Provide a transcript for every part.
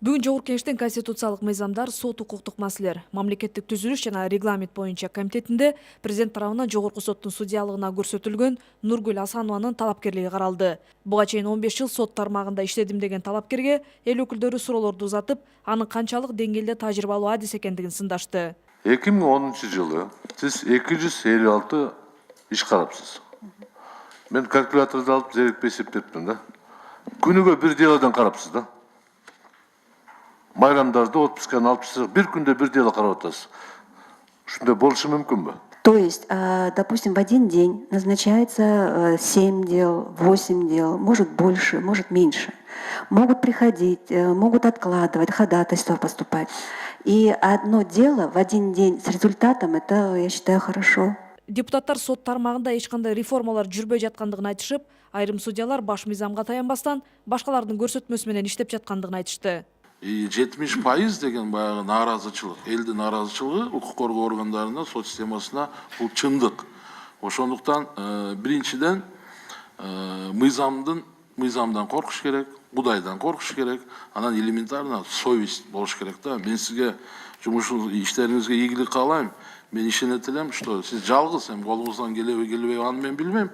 Бүгүн Жогорку Кеңештин конституциялык мыйзамдар, сот укуктук маселелер, мамлекеттик түзүлүш жана регламент боюнча комитетинде президент тарабынан Жогорку соттун судьялыгына көрсөтүлгөн Нургүл Асанованын талапкерлиги каралды. Буга чейин 15 жыл сот тармагында иштедим деген талапкерге эл өкүлдөрү суроолорду узатып, анын канчалык деңгээлде тажрыйбалуу адис экендигин сындашты. 2010 жылы сиз 256 иш карапсыз. Мен калькуляторду алып зеректеп эсептептим да. Күнүгө бир делодан карапсыз да. Майрамдарды отпусканы алып чыгып, бир күндө бир дело карап атасыз. Ушундай болушу мүмкүнбү? То есть, допустим, в один день назначается 7 дел, 8 дел, может больше, может меньше. Могут приходить, могут откладывать, ходатайства поступать. И одно дело в один день с результатом, это, я считаю, хорошо. Депутаттар сот тармагында эч кандай реформалар жүрбөй жаткандыгын айтышып, айрым судьялар баш мыйзамга таянбастан башкалардын көрсөтмөсү менен иштеп жаткандыгын айтышты. 70% деген баягы нааразычылык, элдин нааразычылыгы укук коргоо органдарына, сот системасына бул чындык. Ошондуктан биринчиден мыйзамдан коркуш керек, Кудайдан коркуш керек, анан элементарно совесть болуш керек да. Мен сизге жумушуңуз, иштериңизге ийгилик каалайм. Мен ишенет элем, что сиз жалгыз, колуңуздан келеби келбейби аны мен билбейм.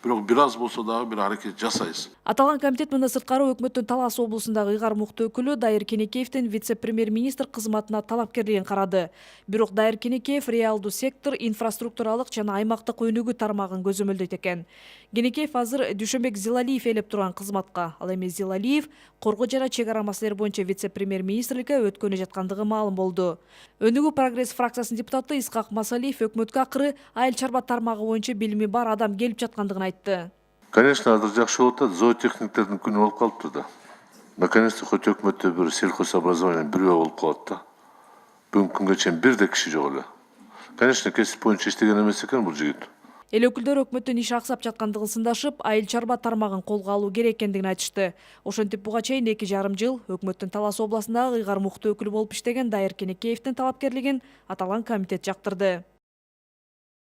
Бирок бир аз болсо дагы бир аракет жасайсыз. Аталган комитет мындан сырткары өкмөттүн Талас облусундагы Ыйгар Мукты өкүлү Дайыр Кенекеевдин вице-премьер-министр кызматына талапкерлигин карады. Бирок Дайыр Кенекеев реалдуу сектор, инфраструктуралык жана аймактык өнүгүү тармагын көзөмөлдөйт экен. Кенекеев азыр Дүйшөнбек Зилалиев ээлеп турган кызматка, ал эми Зилалиев коргоо жана чек ара маселелери боюнча вице-премьер-министрликке өткөнү жаткандыгы маалым болду. Өнүгүү прогресс фракциясынын депутаты Исхак Масалиев өкмөткө акыры айыл чарба тармагы боюнча билими бар адам келип жаткандыгын айтты. Конечно, азыр жакшы болуп атат, зоотехниктердин күнү болуп калыптыр да. Наконец-то хоть өкмөттө бир сельхозобразование бирөө болуп калат да. Бүгүнкү күнгө чейин бир да киши жок эле. Конечно, кесип боюнча иштеген эмес экен бул жигит. Эл өкүлдөрү өкмөттүн иши аксап жаткандыгын сындашып, айыл чарба тармагын колго алуу керек экендигин айтышты. Ошентип буга чейин 2,5 жыл өкмөттүн Талас областындагы Ыйгар Мукты өкүлү болуп иштеген Дайыр Кенекеевдин талапкерлигин аталган комитет жактырды.